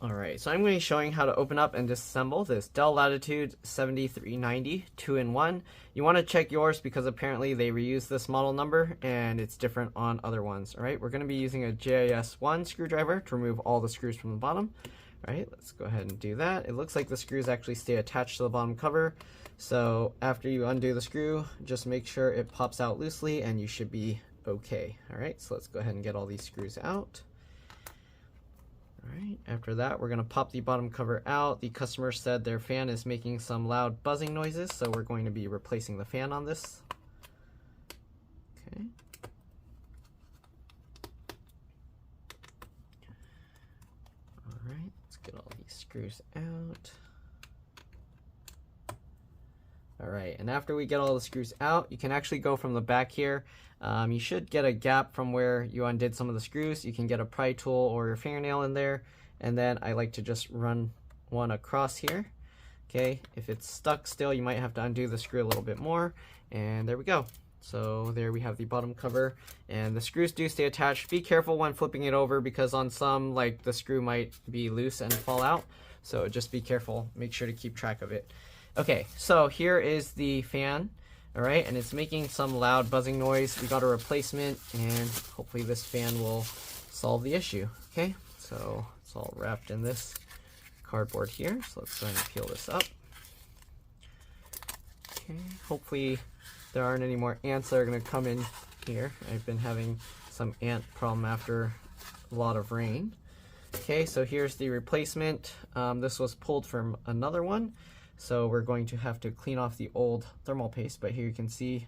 Alright, so I'm going to be showing how to open up and disassemble this Dell Latitude 7390 2-in-1. You want to check yours because apparently they reuse this model number and it's different on other ones. Alright, we're going to be using a JIS1 screwdriver to remove all the screws from the bottom. Alright, let's go ahead and do that. It looks like the screws actually stay attached to the bottom cover. So after you undo the screw, just make sure it pops out loosely and you should be okay. Alright, so let's go ahead and get all these screws out. Alright, after that we're going to pop the bottom cover out. The customer said their fan is making some loud buzzing noises, so we're going to be replacing the fan on this. Okay. Alright, let's get all these screws out. Alright, and after we get all the screws out, you can actually go from the back here. You should get a gap from where you undid some of the screws. You can get a pry tool or your fingernail in there, and then I like to just run one across here. Okay, if it's stuck still, you might have to undo the screw a little bit more, and there we go. So there we have the bottom cover, and the screws do stay attached. Be careful when flipping it over because on some, like, the screw might be loose and fall out, so just be careful. Make sure to keep track of it. Okay, so here is the fan. Alright, and it's making some loud buzzing noise. We got a replacement, and hopefully this fan will solve the issue. Okay, so it's all wrapped in this cardboard here. So let's go ahead and peel this up. Okay, hopefully there aren't any more ants that are going to come in here. I've been having some ant problem after a lot of rain. Okay, so here's the replacement. This was pulled from another one. So we're going to have to clean off the old thermal paste, but here you can see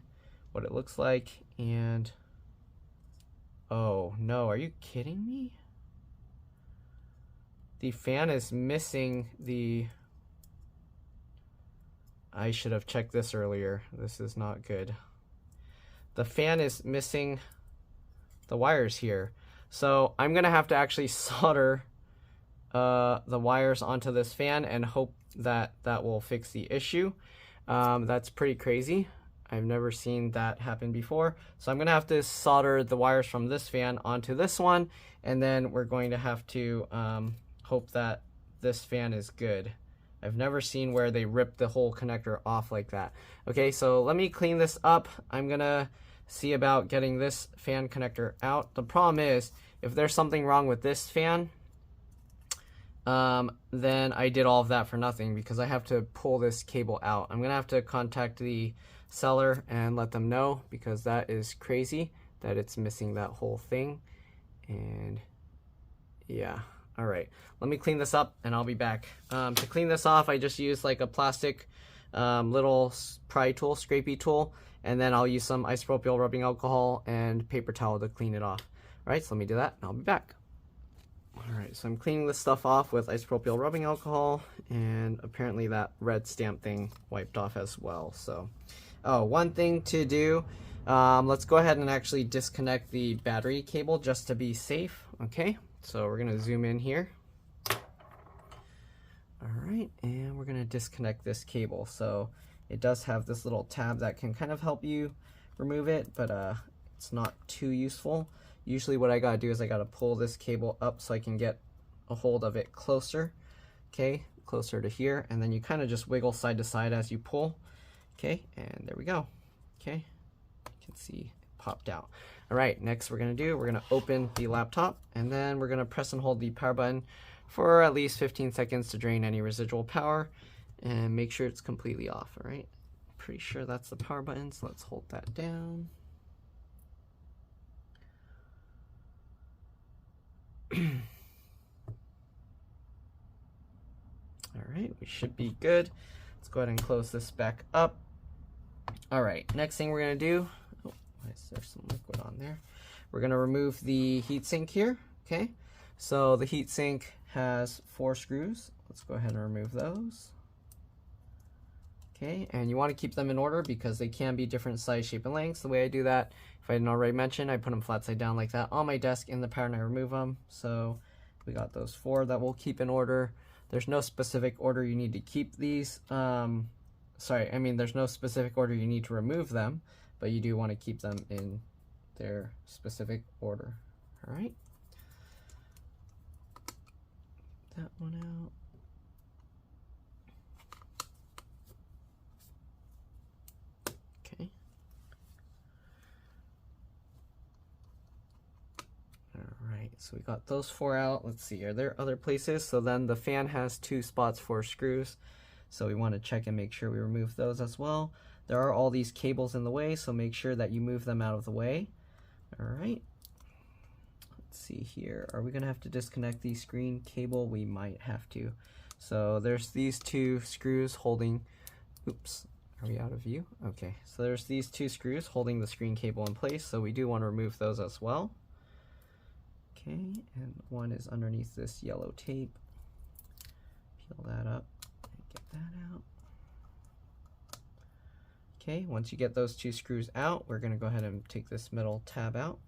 what it looks like. And oh no, are you kidding me? The fan is missing the... I should have checked this earlier. This is not good. The fan is missing the wires here. So I'm gonna have to actually solder the wires onto this fan and hope that that will fix the issue. That's pretty crazy. I've never seen that happen before. So I'm gonna have to solder the wires from this fan onto this one, and then we're going to have to hope that this fan is good. I've never seen where they rip the whole connector off like that. Okay, so let me clean this up. I'm gonna see about getting this fan connector out. The problem is, if there's something wrong with this fan, then I did all of that for nothing because I have to pull this cable out. I'm gonna have to contact the seller and let them know because that is crazy that it's missing that whole thing. And yeah, all right, let me clean this up and I'll be back. To clean this off, I just use like a plastic little pry tool, scrapey tool, and then I'll use some isopropyl rubbing alcohol and paper towel to clean it off. All right, so let me do that and I'll be back. Alright, so I'm cleaning this stuff off with isopropyl rubbing alcohol, and apparently that red stamp thing wiped off as well. So, oh, one thing to do, let's go ahead and actually disconnect the battery cable just to be safe. Okay, so we're going to zoom in here. Alright, and we're going to disconnect this cable. So it does have this little tab that can kind of help you remove it, but it's not too useful. Usually what I gotta do is I gotta pull this cable up so I can get a hold of it closer, okay, closer to here, and then you kind of just wiggle side to side as you pull, okay, and there we go, okay, you can see it popped out. All right, next we're gonna open the laptop, and then we're gonna press and hold the power button for at least 15 seconds to drain any residual power, and make sure it's completely off. All right, pretty sure that's the power button, so let's hold that down. Alright, we should be good. Let's go ahead and close this back up. Alright, next thing we're going to do, oh, why is there some liquid on there? We're going to remove the heatsink here, okay? So the heatsink has 4 screws. Let's go ahead and remove those. Okay, and you want to keep them in order because they can be different size, shape, and lengths. The way I do that, if I didn't already mention, I put them flat side down like that on my desk in the pattern I remove them. So we got those 4 that we'll keep in order. There's no specific order you need to keep these. There's no specific order you need to remove them, but you do want to keep them in their specific order. All right. that one out. Okay. Alright, so we got those 4 out. Let's see, are there other places? So then the fan has 2 spots for screws. So we want to check and make sure we remove those as well. There are all these cables in the way, so make sure that you move them out of the way. Alright. Let's see here. Are we going to have to disconnect the screen cable? We might have to. So there's these 2 screws holding, oops, are we out of view? Okay, so there's these 2 screws holding the screen cable in place, so we do want to remove those as well. Okay, and one is underneath this yellow tape. Peel that up and get that out. Okay, once you get those 2 screws out, we're going to go ahead and take this middle tab out.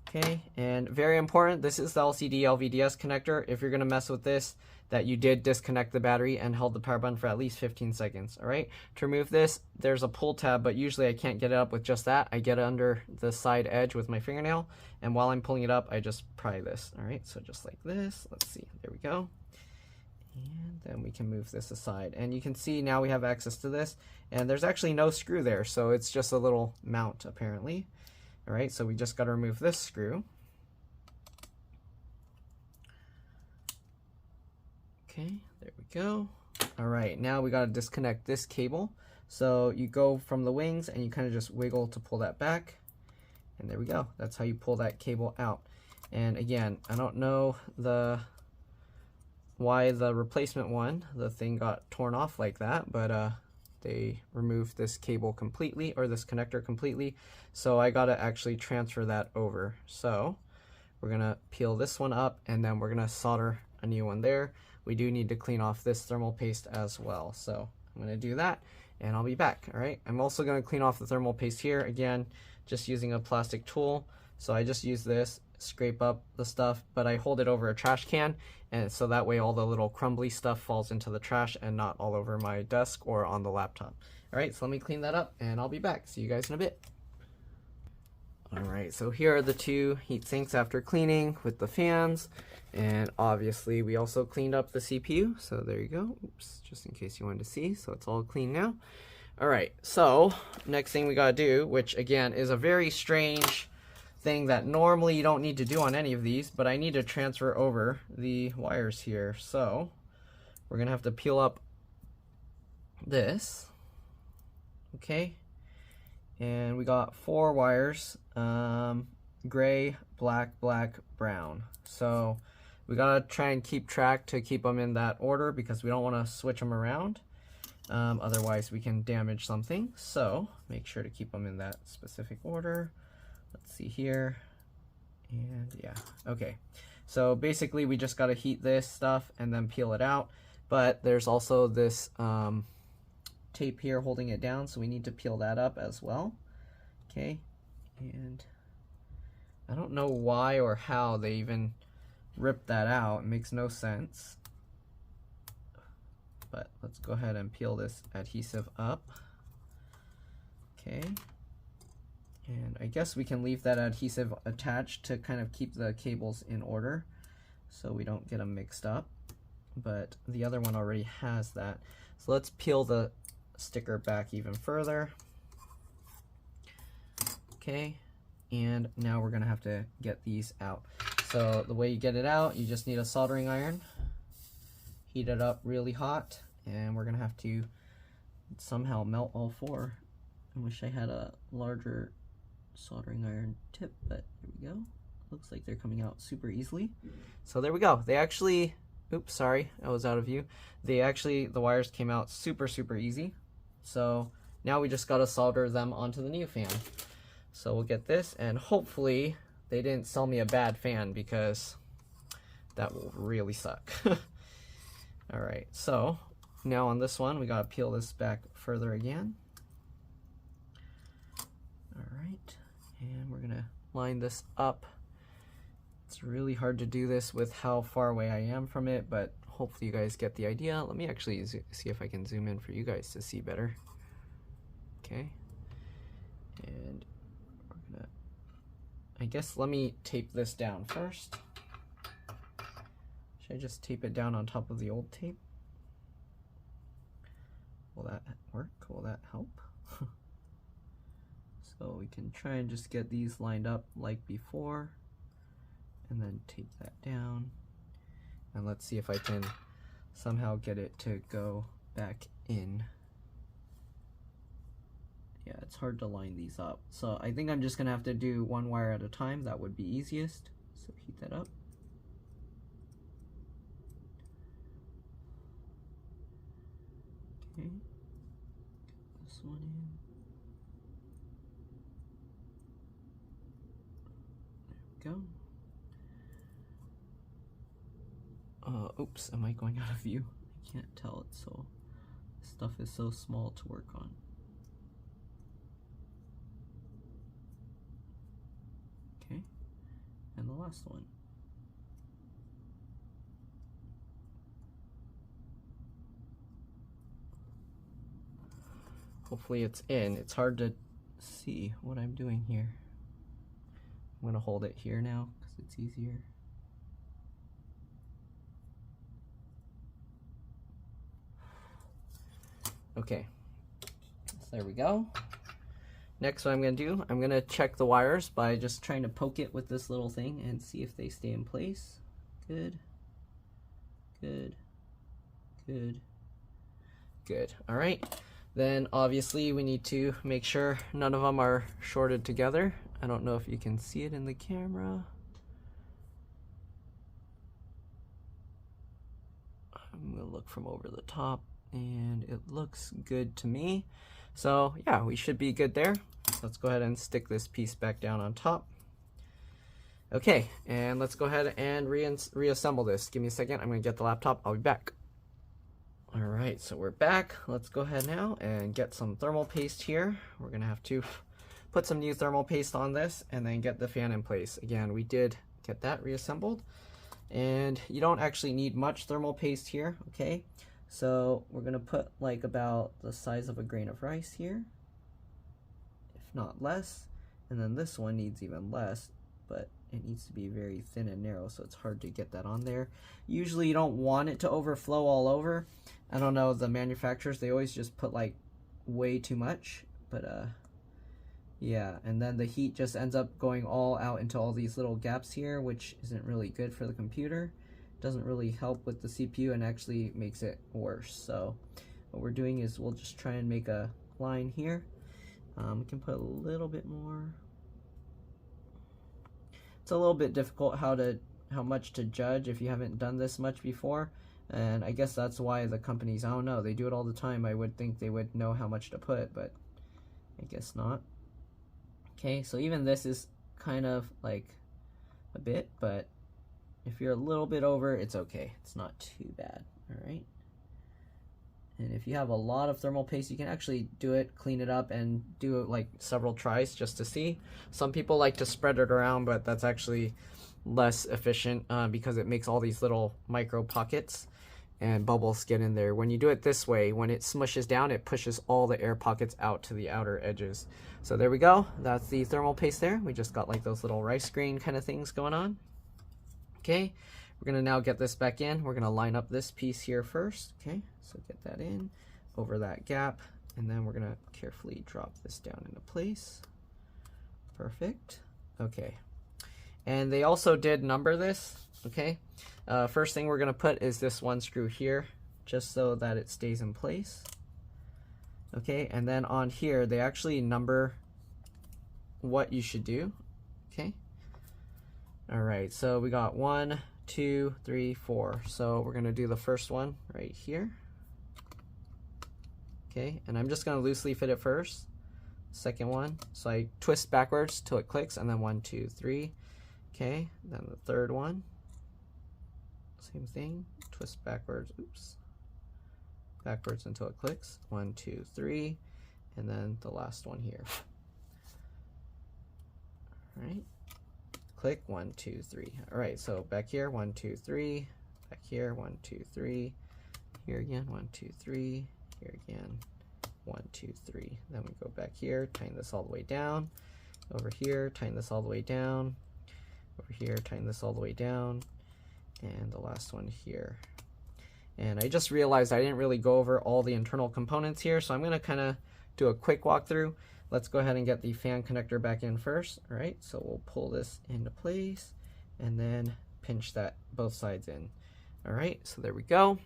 Okay, and very important, this is the LCD LVDS connector. If you're going to mess with this, that you did disconnect the battery and held the power button for at least 15 seconds. All right, to remove this, there's a pull tab, but usually I can't get it up with just that. I get it under the side edge with my fingernail, and while I'm pulling it up, I just pry this. All right, so just like this. Let's see, there we go. And then we can move this aside, and you can see now we have access to this, and there's actually no screw there, so it's just a little mount apparently. All right, so we just got to remove this screw. Okay, there we go. All right, now we got to disconnect this cable. So you go from the wings and you kind of just wiggle to pull that back, and there we go. That's how you pull that cable out. And again, I don't know why the replacement one, the thing got torn off like that, but they removed this cable completely, or this connector completely, so I gotta actually transfer that over. So we're gonna peel this one up, and then we're gonna solder a new one there. We do need to clean off this thermal paste as well, so I'm gonna do that and I'll be back. All right, I'm also gonna clean off the thermal paste here, again just using a plastic tool. So I just use this, scrape up the stuff, but I hold it over a trash can, and so that way all the little crumbly stuff falls into the trash and not all over my desk or on the laptop. All right, so let me clean that up and I'll be back. See you guys in a bit. All right, so here are the 2 heat sinks after cleaning with the fans, and obviously we also cleaned up the CPU, so there you go. Oops, just in case you wanted to see, so it's all clean now. All right, so next thing we gotta do, which again is a very strange thing that normally you don't need to do on any of these, but I need to transfer over the wires here. So we're gonna have to peel up this, okay, and we got 4 wires, gray, black, black, brown. So we gotta try and keep track to keep them in that order because we don't want to switch them around, otherwise we can damage something. So make sure to keep them in that specific order. Let's see here, and yeah, okay. So basically we just got to heat this stuff and then peel it out, but there's also this tape here holding it down, so we need to peel that up as well. Okay, and I don't know why or how they even ripped that out. It makes no sense, but let's go ahead and peel this adhesive up. Okay. And I guess we can leave that adhesive attached to kind of keep the cables in order so we don't get them mixed up, but the other one already has that. So let's peel the sticker back even further. Okay, and now we're gonna have to get these out. So the way you get it out, you just need a soldering iron, heat it up really hot, and we're gonna have to somehow melt all 4. I wish I had a larger soldering iron tip, but here we go. Looks like they're coming out super easily. So there we go. They actually, oops, sorry, I was out of view. The wires came out super easy. So now we just gotta solder them onto the new fan. So we'll get this, and hopefully they didn't sell me a bad fan because that will really suck. All right, so now on this one, we gotta peel this back further again. All right, and we're gonna line this up. It's really hard to do this with how far away I am from it, but hopefully you guys get the idea. Let me actually see if I can zoom in for you guys to see better. Okay, and we're gonna, I guess let me tape this down first. Should I just tape it down on top of the old tape? Will that work? Will that help? So we can try and just get these lined up like before, and then tape that down. And let's see if I can somehow get it to go back in. Yeah, it's hard to line these up. So I think I'm just gonna have to do one wire at a time. That would be easiest. So heat that up. Okay, get this one in. There we go. Oops, am I going out of view? I can't tell, it's so, this stuff is so small to work on. Okay, and the last one. Hopefully it's in. It's hard to see what I'm doing here. I'm gonna hold it here now because it's easier. Okay, so there we go. Next, what I'm gonna do, I'm gonna check the wires by just trying to poke it with this little thing and see if they stay in place. Good, good, good, good. All right, then obviously we need to make sure none of them are shorted together. I don't know if you can see it in the camera. I'm gonna look from over the top, and it looks good to me. So yeah, we should be good there. Let's go ahead and stick this piece back down on top. Okay, and let's go ahead and reassemble this. Give me a second, I'm gonna get the laptop, I'll be back. All right, so we're back. Let's go ahead now and get some thermal paste here. We're gonna have to put some new thermal paste on this and then get the fan in place. Again, we did get that reassembled, and you don't actually need much thermal paste here, okay? So we're gonna put like about the size of a grain of rice here, if not less. And then this one needs even less, but it needs to be very thin and narrow, so it's hard to get that on there. Usually you don't want it to overflow all over. I don't know, the manufacturers, they always just put like way too much, but yeah, and then the heat just ends up going all out into all these little gaps here, which isn't really good for the computer. Doesn't really help with the CPU and actually makes it worse. So what we're doing is we'll just try and make a line here. We can put a little bit more. It's a little bit difficult how much to judge if you haven't done this much before, and I guess that's why the companies, I don't know, they do it all the time. I would think they would know how much to put, but I guess not. Okay, so even this is kind of like a bit, but if you're a little bit over, it's okay. It's not too bad, all right? And if you have a lot of thermal paste, you can actually do it, clean it up, and do it like several tries just to see. Some people like to spread it around, but that's actually less efficient because it makes all these little micro pockets and bubbles get in there. When you do it this way, when it smushes down, it pushes all the air pockets out to the outer edges. So there we go. That's the thermal paste there. We just got like those little rice grain kind of things going on. Okay, we're gonna now get this back in. We're gonna line up this piece here first. Okay, so get that in over that gap, and then we're gonna carefully drop this down into place. Perfect. Okay, and they also did number this. Okay, first thing we're gonna put is this one screw here, just so that it stays in place. Okay, and then on here they actually number what you should do. Okay. All right, so we got 1, 2, 3, 4. So we're gonna do the first one right here. Okay, and I'm just gonna loosely fit it first. Second one, so I twist backwards till it clicks, and then 1, 2, 3. Okay, then the third one, same thing, twist backwards, oops, backwards until it clicks. 1, 2, 3, and then the last one here. All right. Click 1, 2, 3. All right, so back here 1, 2, 3. Back here 1, 2, 3. Here again 1, 2, 3. Here again 1, 2, 3. Then we go back here, tighten this all the way down. Over here, tighten this all the way down. Over here, tighten this all the way down. and the last one here. And I just realized I didn't really go over all the internal components here, so I'm going to kind of do a quick walkthrough. Let's go ahead and get the fan connector back in first. All right, so we'll pull this into place and then pinch that both sides in. All right, so there we go.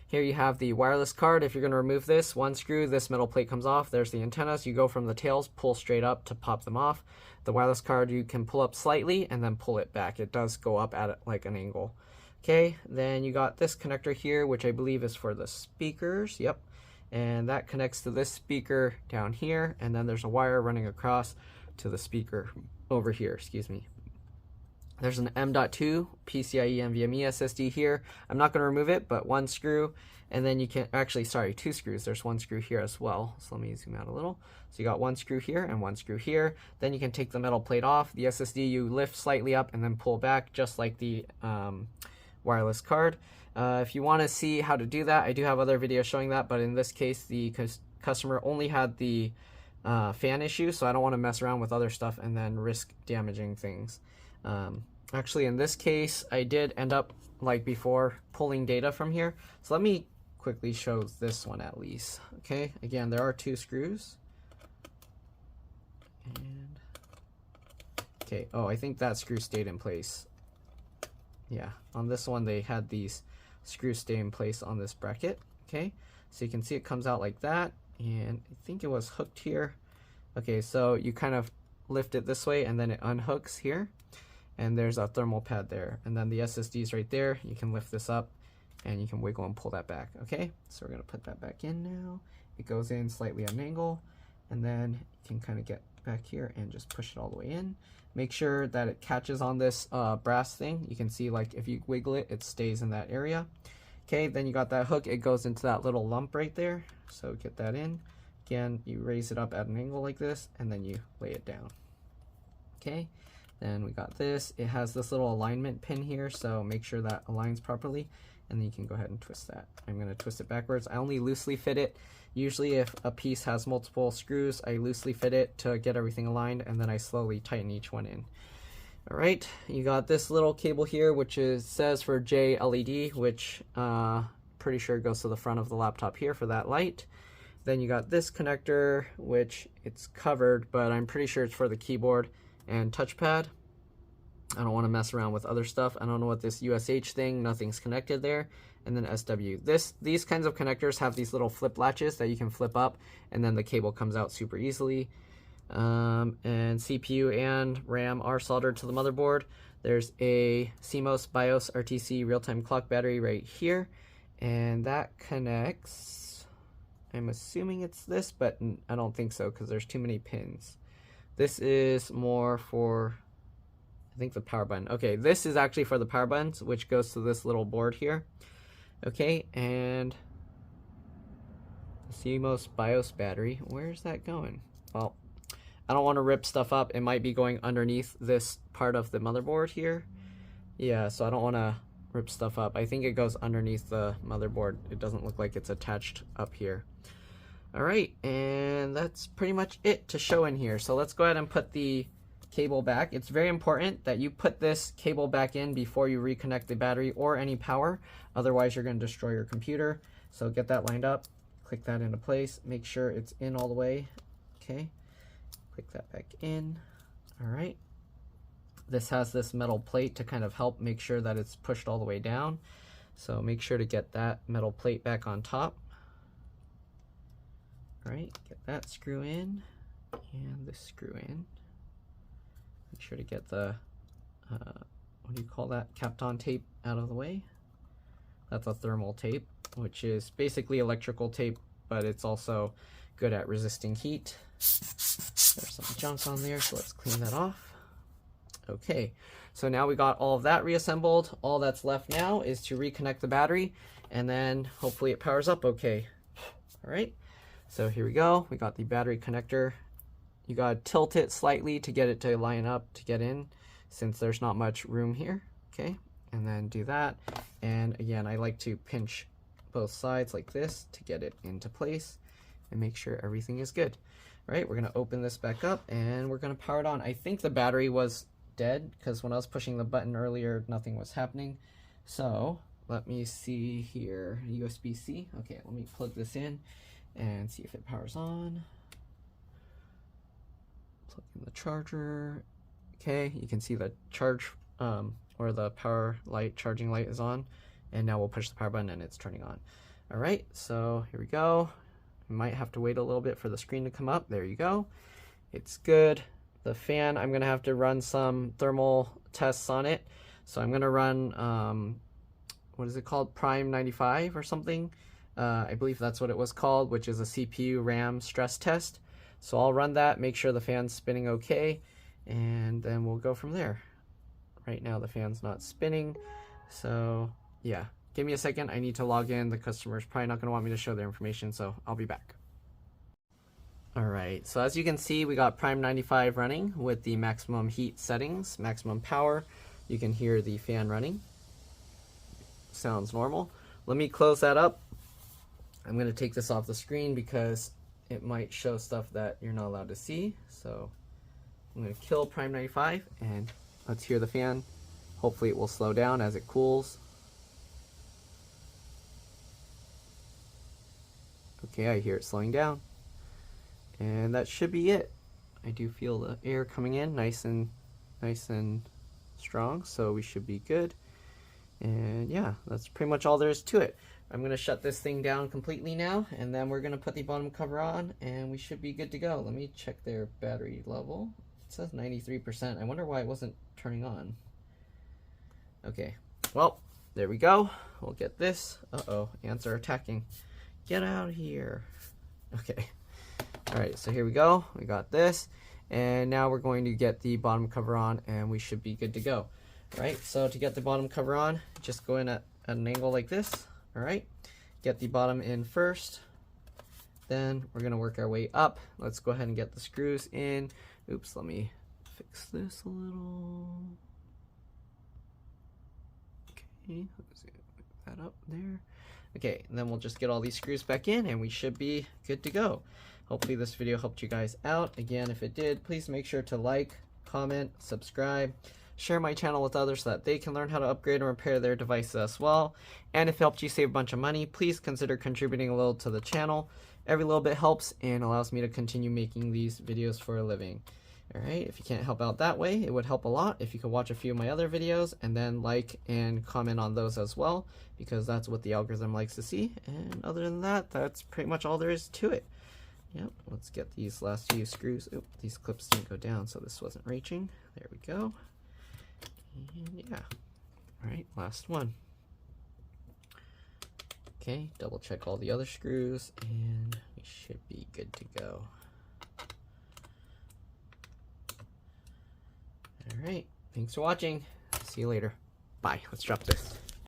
Here you have the wireless card. If you're going to remove this one screw, this metal plate comes off. There's the antennas. You go from the tails, pull straight up to pop them off. The wireless card you can pull up slightly and then pull it back. It does go up at like an angle. Okay, then you got this connector here, which I believe is for the speakers. Yep, and that connects to this speaker down here, and then there's a wire running across to the speaker over here, excuse me. There's an M.2 PCIe NVMe SSD here. I'm not going to remove it, but one screw, and then you can actually, sorry, two screws. There's one screw here as well. So let me zoom out a little. So you got one screw here and one screw here. Then you can take the metal plate off. The SSD you lift slightly up and then pull back, just like the wireless card. If you want to see how to do that, I do have other videos showing that, but in this case, the customer only had the fan issue, so I don't want to mess around with other stuff and then risk damaging things. Actually, in this case, I did end up, like before, pulling data from here. So let me quickly show this one at least. Okay, again, there are two screws. And okay, oh, I think that screw stayed in place. Yeah, on this one, they had these screws stay in place on this bracket. Okay, so you can see it comes out like that, and I think it was hooked here. Okay, so you kind of lift it this way, and then it unhooks here. And there's a thermal pad there, and then the SSD is right there. You can lift this up and you can wiggle and pull that back. Okay, so we're gonna put that back in now. It goes in slightly at an angle, and then you can kind of get back here and just push it all the way in. Make sure that it catches on this brass thing. You can see, like, if you wiggle it, it stays in that area. Okay, then you got that hook. It goes into that little lump right there, so get that in. Again, you raise it up at an angle like this, and then you lay it down. Okay, then we got this. It has this little alignment pin here, so make sure that aligns properly, and then you can go ahead and twist that. I'm going to twist it backwards. I only loosely fit it. Usually if a piece has multiple screws, I loosely fit it to get everything aligned, and then I slowly tighten each one in. All right, you got this little cable here, which says for J LED, which pretty sure goes to the front of the laptop here for that light. Then you got this connector, which it's covered, but I'm pretty sure it's for the keyboard and touchpad. I don't want to mess around with other stuff. I don't know what this USH thing, nothing's connected there. And then SW. These kinds of connectors have these little flip latches that you can flip up, and then the cable comes out super easily. And CPU and RAM are soldered to the motherboard. There's a CMOS BIOS RTC real-time clock battery right here, and that connects, I'm assuming it's this, but I don't think so because there's too many pins. This is more for, I think, the power button. Okay, this is actually for the power buttons, which goes to this little board here. Okay, and the CMOS BIOS battery, where's that going? Well, I don't want to rip stuff up. It might be going underneath this part of the motherboard here. Yeah, so I don't want to rip stuff up. I think it goes underneath the motherboard. It doesn't look like it's attached up here. All right, and that's pretty much it to show in here. So let's go ahead and put the cable back. It's very important that you put this cable back in before you reconnect the battery or any power. Otherwise, you're going to destroy your computer. So get that lined up, click that into place, make sure it's in all the way. Okay, click that back in. All right. This has this metal plate to kind of help make sure that it's pushed all the way down. So make sure to get that metal plate back on top. All right, get that screw in and this screw in. Make sure to get the, what do you call that, Kapton tape out of the way. That's a thermal tape, which is basically electrical tape, but it's also good at resisting heat. There's some junk on there, so let's clean that off. Okay, so now we got all of that reassembled. All that's left now is to reconnect the battery, and then hopefully it powers up okay. All right, so here we go. We got the battery connector. You gotta tilt it slightly to get it to line up to get in, since there's not much room here. Okay, and then do that. And again, I like to pinch both sides like this to get it into place and make sure everything is good. All right, we're gonna open this back up and we're gonna power it on. I think the battery was dead because when I was pushing the button earlier, nothing was happening. So let me see here, USB-C. Okay, let me plug this in and see if it powers on. Plug in the charger. Okay, you can see the charge or the power light, charging light is on. And now we'll push the power button and it's turning on. All right, so here we go. We might have to wait a little bit for the screen to come up. There you go. It's good. The fan, I'm gonna have to run some thermal tests on it. So I'm gonna run, what is it called? Prime 95 or something. I believe that's what it was called, which is a CPU RAM stress test. So I'll run that, make sure the fan's spinning okay, and then we'll go from there. Right now the fan's not spinning, so yeah. Give me a second, I need to log in. The customer's probably not gonna want me to show their information, so I'll be back. Alright, so as you can see, we got Prime 95 running with the maximum heat settings, maximum power. You can hear the fan running. Sounds normal. Let me close that up. I'm gonna take this off the screen because it might show stuff that you're not allowed to see. So I'm gonna kill Prime 95 and let's hear the fan. Hopefully it will slow down as it cools. Okay, I hear it slowing down. And that should be it. I do feel the air coming in nice and strong, so we should be good. And yeah, that's pretty much all there is to it. I'm gonna shut this thing down completely now, and then we're gonna put the bottom cover on, and we should be good to go. Let me check their battery level. It says 93%. I wonder why it wasn't turning on. Okay, well, there we go. We'll get this. Uh-oh, ants are attacking. Get out of here. Okay. All right, so here we go. We got this. And now we're going to get the bottom cover on and we should be good to go. All right, so to get the bottom cover on, just go in at an angle like this. All right, get the bottom in first. Then we're gonna work our way up. Let's go ahead and get the screws in. Oops, let me fix this a little. Okay, let's get that up there. Okay, and then we'll just get all these screws back in and we should be good to go. Hopefully this video helped you guys out. Again, if it did, please make sure to like, comment, subscribe, share my channel with others so that they can learn how to upgrade and repair their devices as well. And if it helped you save a bunch of money, please consider contributing a little to the channel. Every little bit helps and allows me to continue making these videos for a living. Alright, if you can't help out that way, it would help a lot if you could watch a few of my other videos and then like and comment on those as well, because that's what the algorithm likes to see. And other than that, that's pretty much all there is to it. Yep, let's get these last few screws. Oop, these clips didn't go down, so this wasn't reaching. There we go. And yeah, alright, last one. Okay, double check all the other screws and we should be good to go. Alright, thanks for watching. See you later. Bye. Let's drop this.